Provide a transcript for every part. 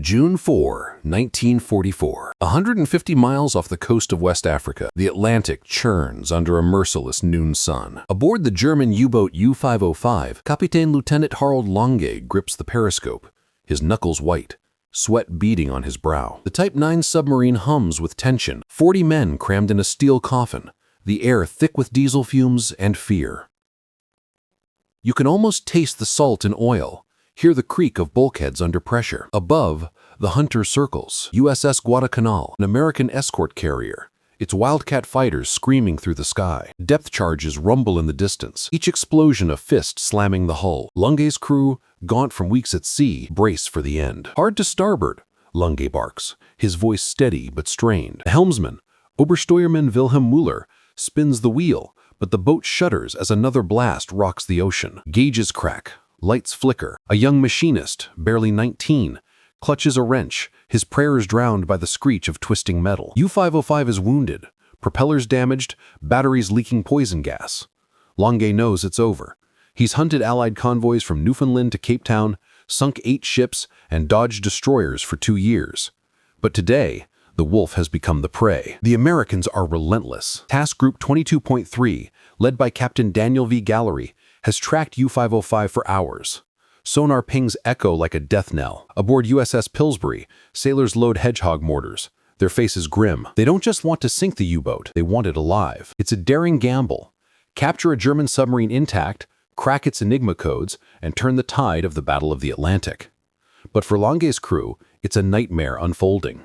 June 4, 1944. 150 miles off the coast of West Africa, the Atlantic churns under a merciless noon sun. Aboard the German U-boat U-505, Captain Lieutenant Harald Lange grips the periscope, his knuckles white, sweat beading on his brow. The Type 9 submarine hums with tension, 40 men crammed in a steel coffin, the air thick with diesel fumes and fear. You can almost taste the salt and oil, hear the creak of bulkheads under pressure. Above, the Hunter circles, USS Guadalcanal, an American escort carrier, its Wildcat fighters screaming through the sky. Depth charges rumble in the distance, each explosion a fist slamming the hull. Lange's crew, gaunt from weeks at sea, brace for the end. Hard to starboard, Lange barks, his voice steady but strained. The helmsman, Obersteuermann Wilhelm Müller, spins the wheel, but the boat shudders as another blast rocks the ocean. Gauges crack, lights flicker. A young machinist, barely 19, clutches a wrench, his prayers drowned by the screech of twisting metal. U-505 is wounded, propellers damaged, batteries leaking poison gas. Lange knows it's over. He's hunted Allied convoys from Newfoundland to Cape Town, sunk 8 ships, and dodged destroyers for 2 years. But today, the wolf has become the prey. The Americans are relentless. Task Group 22.3, led by Captain Daniel V. Gallery, has tracked U-505 for hours. Sonar pings echo like a death knell. Aboard USS Pillsbury, sailors load Hedgehog mortars, their faces grim. They don't just want to sink the U-boat, they want it alive. It's a daring gamble. Capture a German submarine intact, crack its Enigma codes, and turn the tide of the Battle of the Atlantic. But for Lange's crew, it's a nightmare unfolding.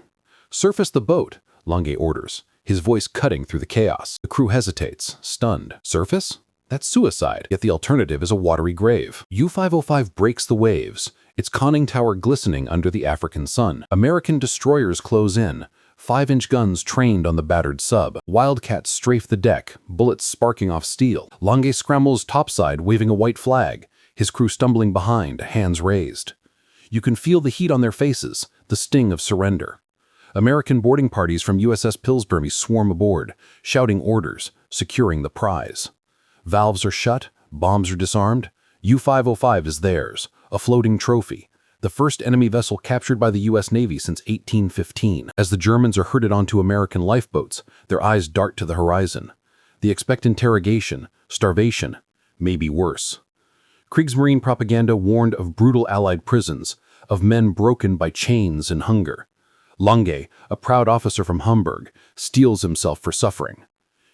Surface the boat, Lange orders, his voice cutting through the chaos. The crew hesitates, stunned. Surface? That's suicide, yet the alternative is a watery grave. U-505 breaks the waves, its conning tower glistening under the African sun. American destroyers close in, 5-inch guns trained on the battered sub. Wildcats strafe the deck, bullets sparking off steel. Lange scrambles topside, waving a white flag, his crew stumbling behind, hands raised. You can feel the heat on their faces, the sting of surrender. American boarding parties from USS Pillsbury swarm aboard, shouting orders, securing the prize. Valves are shut, bombs are disarmed. U-505 is theirs, a floating trophy, the first enemy vessel captured by the U.S. Navy since 1815. As the Germans are herded onto American lifeboats, their eyes dart to the horizon. They expect interrogation, starvation, maybe worse. Kriegsmarine propaganda warned of brutal Allied prisons, of men broken by chains and hunger. Lange, a proud officer from Hamburg, steels himself for suffering.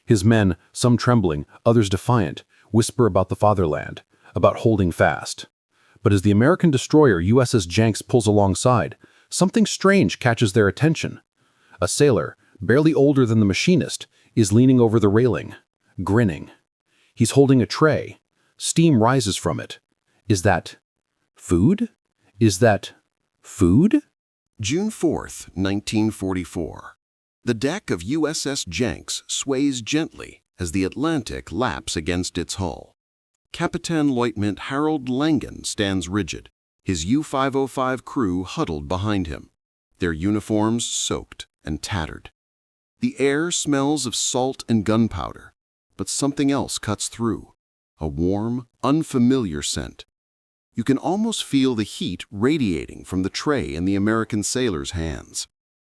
His men, some trembling, others defiant, whisper about the fatherland, about holding fast. But as the American destroyer USS Jenks pulls alongside, something strange catches their attention. A sailor, barely older than the machinist, is leaning over the railing, grinning. He's holding a tray. Steam rises from it. Is that food? Is that food? June 4th, 1944. The deck of USS Jenks sways gently as the Atlantic laps against its hull. Captain Lieutenant Harald Langen stands rigid, his U-505 crew huddled behind him, their uniforms soaked and tattered. The air smells of salt and gunpowder, but something else cuts through, a warm, unfamiliar scent. You can almost feel the heat radiating from the tray in the American sailor's hands.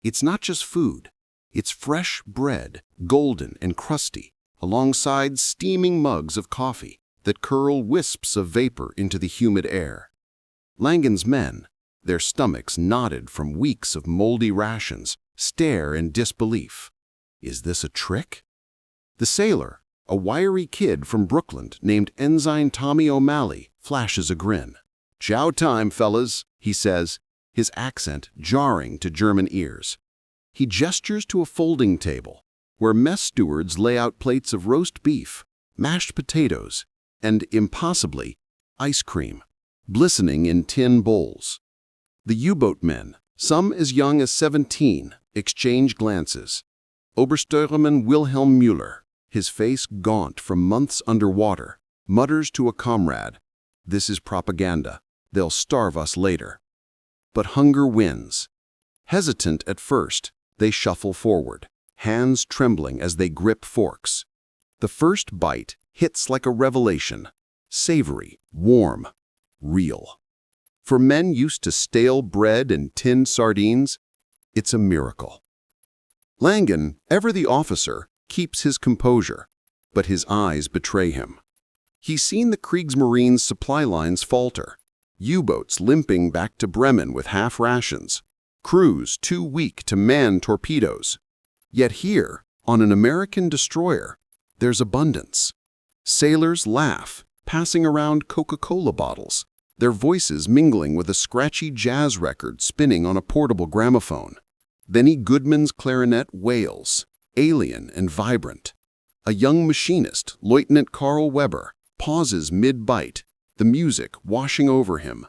It's not just food. It's fresh bread, golden and crusty, alongside steaming mugs of coffee that curl wisps of vapor into the humid air. Langen's men, their stomachs knotted from weeks of moldy rations, stare in disbelief. Is this a trick? The sailor, a wiry kid from Brooklyn named Ensign Tommy O'Malley, flashes a grin. "Chow time, fellas," he says, his accent jarring to German ears. He gestures to a folding table, where mess stewards lay out plates of roast beef, mashed potatoes, and, impossibly, ice cream, glistening in tin bowls. The U-boat men, some as young as 17, exchange glances. Obersteuermann Wilhelm Müller, his face gaunt from months underwater, mutters to a comrade, "This is propaganda. They'll starve us later." But hunger wins. Hesitant at first, they shuffle forward, hands trembling as they grip forks. The first bite hits like a revelation, savory, warm, real. For men used to stale bread and tinned sardines, it's a miracle. Langan, ever the officer, keeps his composure, but his eyes betray him. He's seen the Kriegsmarine's supply lines falter, U-boats limping back to Bremen with half rations, crews too weak to man torpedoes. Yet here, on an American destroyer, there's abundance. Sailors laugh, passing around Coca-Cola bottles, their voices mingling with a scratchy jazz record spinning on a portable gramophone. Benny Goodman's clarinet wails, alien and vibrant. A young machinist, Lieutenant Carl Weber, pauses mid-bite, the music washing over him.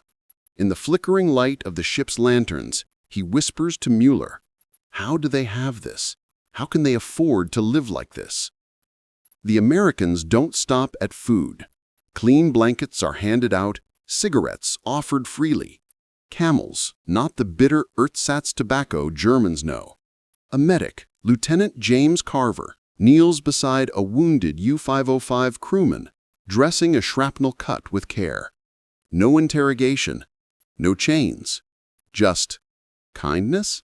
In the flickering light of the ship's lanterns, he whispers to Mueller, "How do they have this? How can they afford to live like this?" The Americans don't stop at food. Clean blankets are handed out, cigarettes offered freely. Camels, not the bitter ersatz tobacco Germans know. A medic, Lieutenant James Carver, kneels beside a wounded U-505 crewman, dressing a shrapnel cut with care. No interrogation, no chains, just kindness?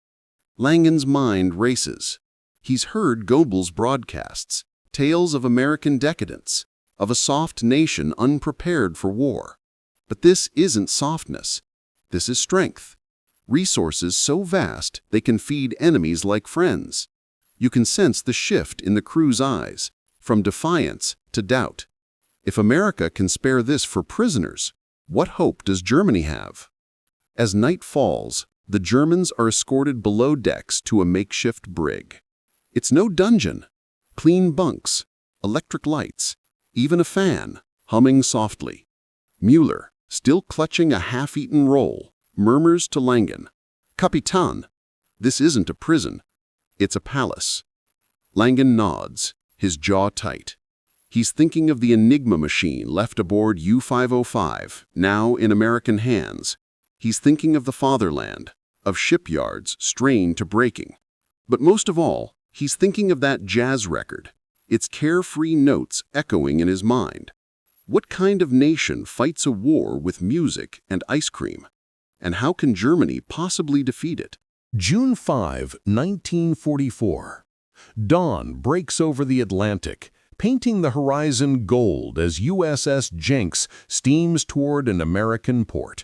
Langan's mind races. He's heard Goebbels' broadcasts, tales of American decadence, of a soft nation unprepared for war. But this isn't softness. This is strength. Resources so vast they can feed enemies like friends. You can sense the shift in the crew's eyes, from defiance to doubt. If America can spare this for prisoners, what hope does Germany have? As night falls, the Germans are escorted below decks to a makeshift brig. It's no dungeon. Clean bunks, electric lights, even a fan, humming softly. Mueller, still clutching a half-eaten roll, murmurs to Langan, "Kapitan, this isn't a prison. It's a palace." Langan nods, his jaw tight. He's thinking of the Enigma machine left aboard U-505, now in American hands. He's thinking of the fatherland, of shipyards strained to breaking. But most of all, he's thinking of that jazz record, its carefree notes echoing in his mind. What kind of nation fights a war with music and ice cream? And how can Germany possibly defeat it? June 5, 1944. Dawn breaks over the Atlantic, painting the horizon gold as USS Jenks steams toward an American port.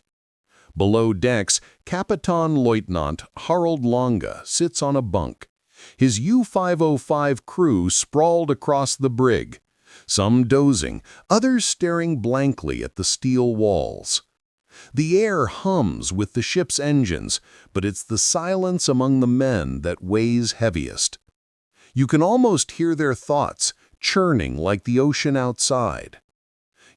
Below decks, Kapitan Lieutenant Harald Lange sits on a bunk. His U-505 crew sprawled across the brig, some dozing, others staring blankly at the steel walls. The air hums with the ship's engines, but it's the silence among the men that weighs heaviest. You can almost hear their thoughts, churning like the ocean outside.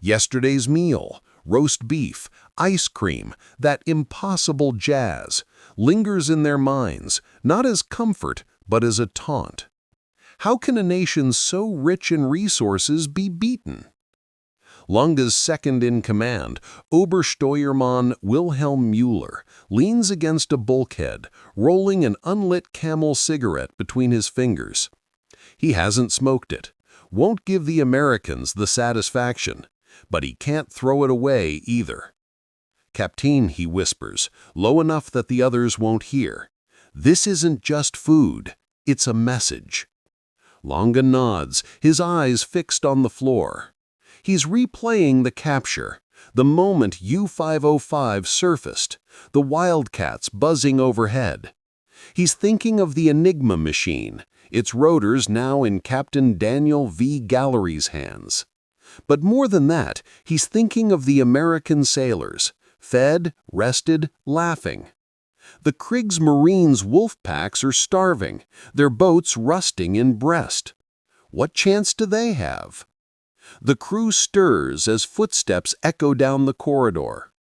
Yesterday's meal, roast beef, ice cream, that impossible jazz, lingers in their minds, not as comfort, but as a taunt. How can a nation so rich in resources be beaten? Lange's second-in-command, Obersteuermann Wilhelm Mueller, leans against a bulkhead, rolling an unlit Camel cigarette between his fingers. He hasn't smoked it, won't give the Americans the satisfaction, but he can't throw it away either. "Captain," he whispers, low enough that the others won't hear, "this isn't just food, it's a message." Lange nods, his eyes fixed on the floor. He's replaying the capture, the moment U-505 surfaced, the Wildcats buzzing overhead. He's thinking of the Enigma machine, its rotors now in Captain Daniel V. Gallery's hands. But more than that, he's thinking of the American sailors, fed, rested, laughing. The Kriegsmarine's wolf packs are starving, their boats rusting in Brest. What chance do they have? The crew stirs as footsteps echo down the corridor.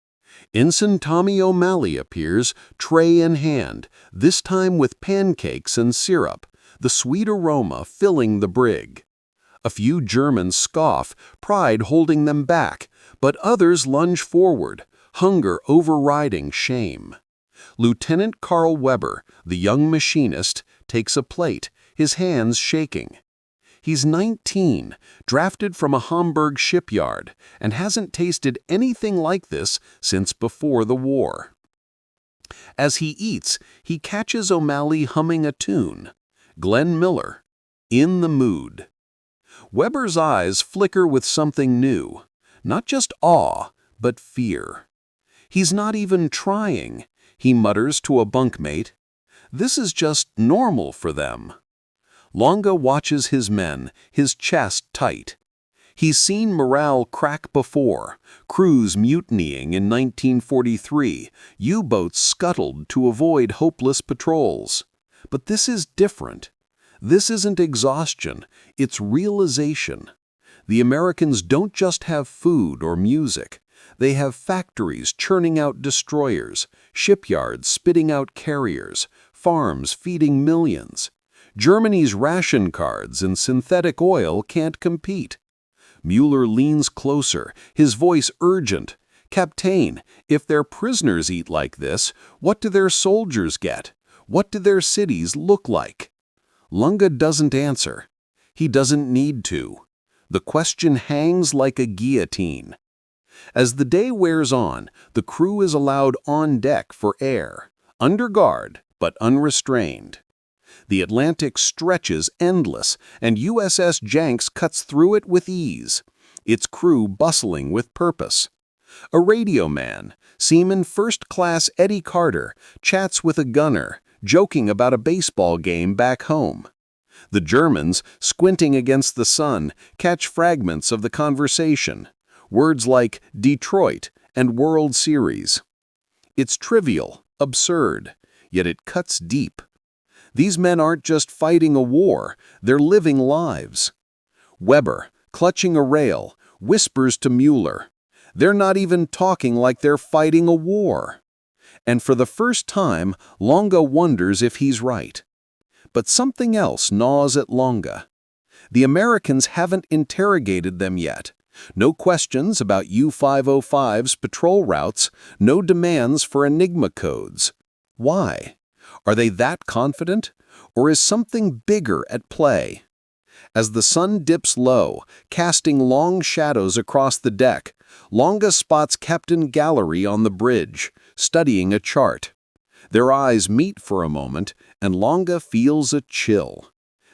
Ensign Tommy O'Malley appears, tray in hand, this time with pancakes and syrup, the sweet aroma filling the brig. A few Germans scoff, pride holding them back, but others lunge forward, hunger overriding shame. Lieutenant Carl Weber, the young machinist, takes a plate, his hands shaking. He's 19, drafted from a Hamburg shipyard, and hasn't tasted anything like this since before the war. As he eats, he catches O'Malley humming a tune. Glenn Miller, In the Mood. Weber's eyes flicker with something new, not just awe, but fear. He's not even trying, he mutters to a bunkmate. This is just normal for them. Longa watches his men, his chest tight. He's seen morale crack before, crews mutinying in 1943, U-boats scuttled to avoid hopeless patrols. But this is different. This isn't exhaustion, it's realization. The Americans don't just have food or music. They have factories churning out destroyers, shipyards spitting out carriers, farms feeding millions. Germany's ration cards and synthetic oil can't compete. Mueller leans closer, his voice urgent. Captain, if their prisoners eat like this, what do their soldiers get? What do their cities look like? Lunga doesn't answer. He doesn't need to. The question hangs like a guillotine. As the day wears on, the crew is allowed on deck for air, under guard, but unrestrained. The Atlantic stretches endless, and USS Jenks cuts through it with ease, its crew bustling with purpose. A radio man, Seaman First Class Eddie Carter, chats with a gunner, joking about a baseball game back home. The Germans, squinting against the sun, catch fragments of the conversation, words like Detroit and World Series. It's trivial, absurd, yet it cuts deep. These men aren't just fighting a war, they're living lives. Weber, clutching a rail, whispers to Mueller, they're not even talking like they're fighting a war. And for the first time, Longa wonders if he's right. But something else gnaws at Longa. The Americans haven't interrogated them yet. No questions about U-505's patrol routes, no demands for Enigma codes. Why? Are they that confident? Or is something bigger at play? As the sun dips low, casting long shadows across the deck, Longa spots Captain Gallery on the bridge, studying a chart. Their eyes meet for a moment, and Longa feels a chill.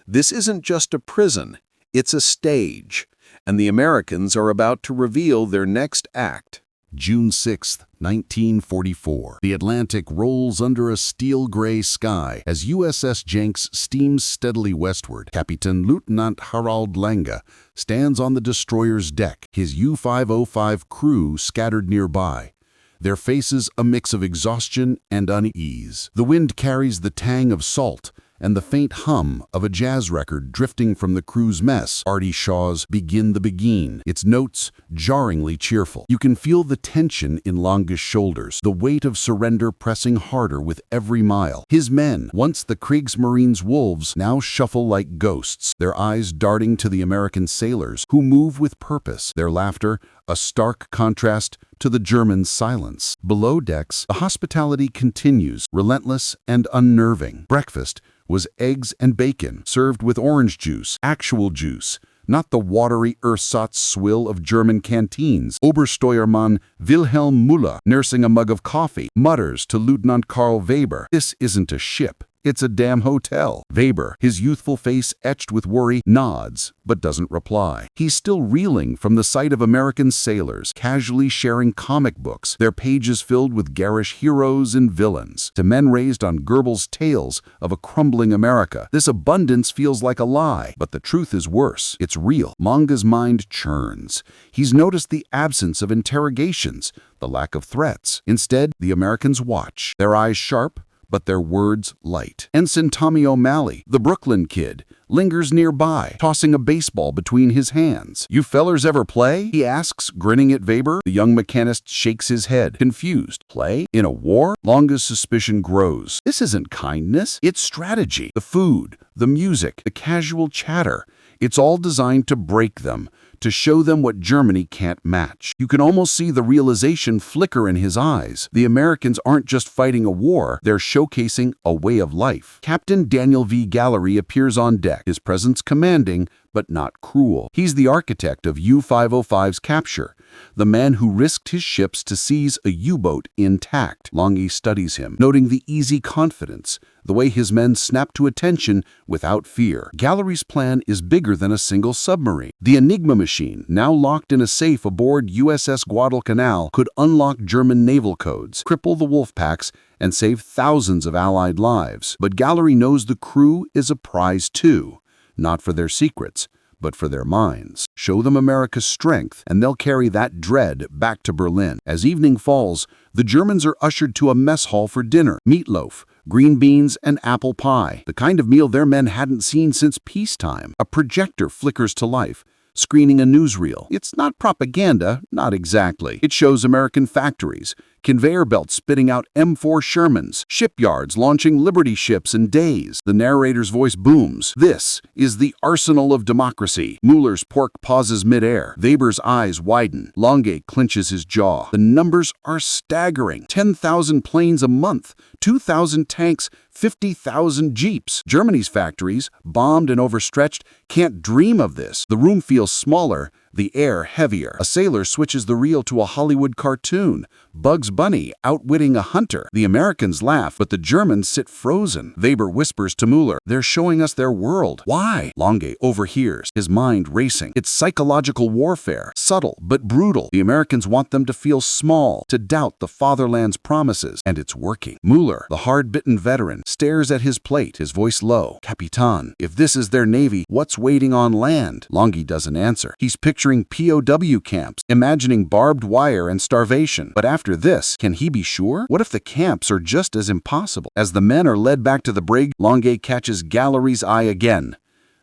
This isn't just a prison, it's a stage, and the Americans are about to reveal their next act. June 6, 1944. The Atlantic rolls under a steel-gray sky as USS Jenks steams steadily westward. Captain Lieutenant Harald Lange stands on the destroyer's deck, his U-505 crew scattered nearby. Their faces a mix of exhaustion and unease. The wind carries the tang of salt and the faint hum of a jazz record drifting from the crew's mess. Artie Shaw's Begin the Begin, its notes jarringly cheerful. You can feel the tension in Lange's shoulders, the weight of surrender pressing harder with every mile. His men, once the Kriegsmarine's wolves, now shuffle like ghosts, their eyes darting to the American sailors who move with purpose, their laughter a stark contrast to the German silence. Below decks, the hospitality continues, relentless and unnerving. Breakfast was eggs and bacon, served with orange juice, actual juice, not the watery ersatz swill of German canteens. Obersteuermann Wilhelm Müller, nursing a mug of coffee, mutters to Lieutenant Karl Weber, "This isn't a ship. It's a damn hotel." Weber, his youthful face etched with worry, nods, but doesn't reply. He's still reeling from the sight of American sailors casually sharing comic books, their pages filled with garish heroes and villains. To men raised on Goebbels' tales of a crumbling America, this abundance feels like a lie. But the truth is worse. It's real. Lange's mind churns. He's noticed the absence of interrogations, the lack of threats. Instead, the Americans watch, their eyes sharp, but their words light. Ensign Tommy O'Malley, the Brooklyn kid, lingers nearby, tossing a baseball between his hands. "You fellers ever play?" he asks, grinning at Weber. The young mechanist shakes his head, confused. Play? In a war? Lange's suspicion grows. This isn't kindness, it's strategy. The food, the music, the casual chatter, it's all designed to break them, to show them what Germany can't match. You can almost see the realization flicker in his eyes. The Americans aren't just fighting a war, they're showcasing a way of life. Captain Daniel V. Gallery appears on deck, his presence commanding, but not cruel. He's the architect of U-505's capture, the man who risked his ships to seize a U-boat intact. Longhi studies him, noting the easy confidence, the way his men snap to attention without fear. Gallery's plan is bigger than a single submarine. The Enigma machine, now locked in a safe aboard USS Guadalcanal, could unlock German naval codes, cripple the wolf packs, and save thousands of Allied lives. But Gallery knows the crew is a prize too. Not for their secrets, but for their minds. Show them America's strength, and they'll carry that dread back to Berlin. As evening falls, the Germans are ushered to a mess hall for dinner. Meatloaf, green beans, and apple pie. The kind of meal their men hadn't seen since peacetime. A projector flickers to life, screening a newsreel. It's not propaganda, not exactly. It shows American factories, conveyor belts spitting out M4 Shermans, shipyards launching Liberty ships in days. The narrator's voice booms. This is the arsenal of democracy. Mueller's pork pauses midair. Weber's eyes widen. Longhi clenches his jaw. The numbers are staggering. 10,000 planes a month, 2,000 tanks, 50,000 jeeps. Germany's factories, bombed and overstretched, can't dream of this. The room feels smaller, the air heavier. A sailor switches the reel to a Hollywood cartoon. Bugs Bunny outwitting a hunter. The Americans laugh, but the Germans sit frozen. Weber whispers to Mueller, "They're showing us their world." Why? Longhi overhears, his mind racing. It's psychological warfare, subtle but brutal. The Americans want them to feel small, to doubt the fatherland's promises, and it's working. Mueller, the hard-bitten veteran, stares at his plate, his voice low. "Capitan, if this is their navy, what's waiting on land?" Longhi doesn't answer. He's picturing POW camps, imagining barbed wire and starvation. But after this, can he be sure? What if the camps are just as impossible? As the men are led back to the brig, Longhi catches Gallery's eye again.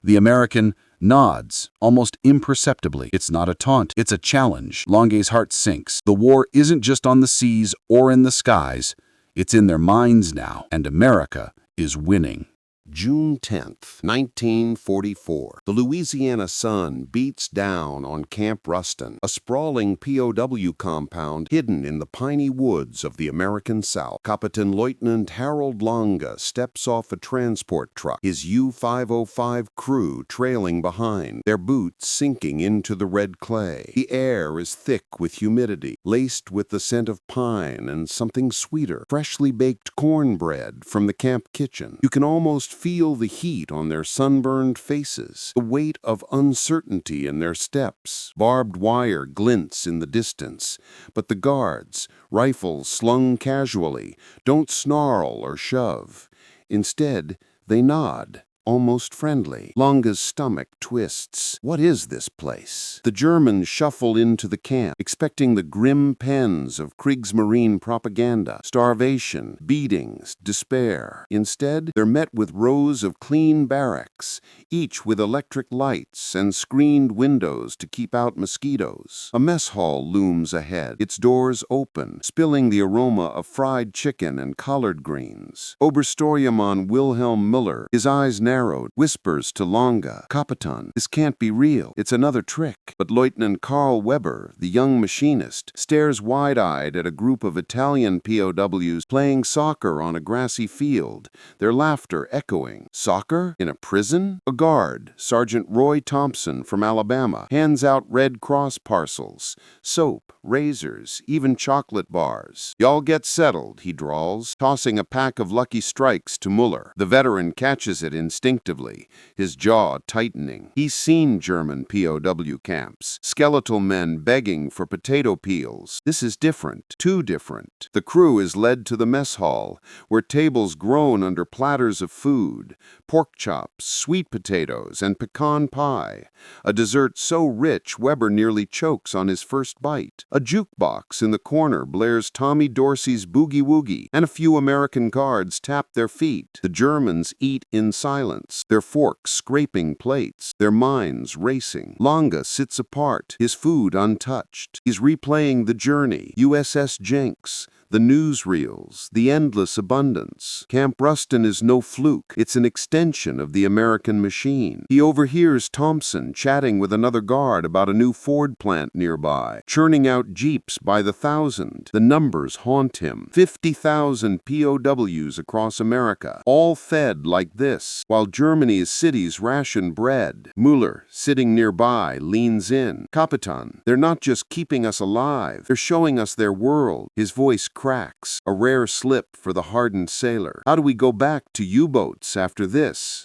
The American nods, almost imperceptibly. It's not a taunt, it's a challenge. Longhi's heart sinks. The war isn't just on the seas or in the skies. It's in their minds now, and America is winning. June 10th, 1944. The Louisiana sun beats down on Camp Ruston, a sprawling POW compound hidden in the piney woods of the American South. Captain Lieutenant Harold Longa steps off a transport truck, his U-505 crew trailing behind, their boots sinking into the red clay. The air is thick with humidity, laced with the scent of pine and something sweeter, freshly baked cornbread from the camp kitchen. You can almost feel the heat on their sunburned faces, the weight of uncertainty in their steps. Barbed wire glints in the distance, but the guards, rifles slung casually, don't snarl or shove. Instead, they nod, almost friendly. Longa's stomach twists. What is this place? The Germans shuffle into the camp, expecting the grim pens of Kriegsmarine propaganda, starvation, beatings, despair. Instead, they're met with rows of clean barracks, each with electric lights and screened windows to keep out mosquitoes. A mess hall looms ahead, its doors open, spilling the aroma of fried chicken and collard greens. Obersteuermann Wilhelm Müller, his eyes narrowed, whispers to Longa, "Capitan, this can't be real. It's another trick." But Lieutenant Karl Weber, the young machinist, stares wide-eyed at a group of Italian POWs playing soccer on a grassy field, their laughter echoing. Soccer? In a prison? A guard, Sergeant Roy Thompson from Alabama, hands out Red Cross parcels, soap, razors, even chocolate bars. "Y'all get settled," he drawls, tossing a pack of Lucky Strikes to Mueller. The veteran catches it instinctively, his jaw tightening. He's seen German POW camps, skeletal men begging for potato peels. This is different, too different. The crew is led to the mess hall, where tables groan under platters of food, pork chops, sweet potatoes, and pecan pie, a dessert so rich Weber nearly chokes on his first bite. A jukebox in the corner blares Tommy Dorsey's Boogie Woogie, and a few American guards tap their feet. The Germans eat in silence, their forks scraping plates, their minds racing. Longa sits apart, his food untouched. He's replaying the journey, USS Jenks, The newsreels, the endless abundance. Camp Ruston is no fluke. It's an extension of the American machine. He overhears Thompson chatting with another guard about a new Ford plant nearby, churning out Jeeps by the thousand. The numbers haunt him. 50,000 POWs across America, all fed like this, while Germany's cities ration bread. Mueller, sitting nearby, leans in. Kapitan, they're not just keeping us alive, they're showing us their world. His voice cracks, a rare slip for the hardened sailor. How do we go back to U-boats after this?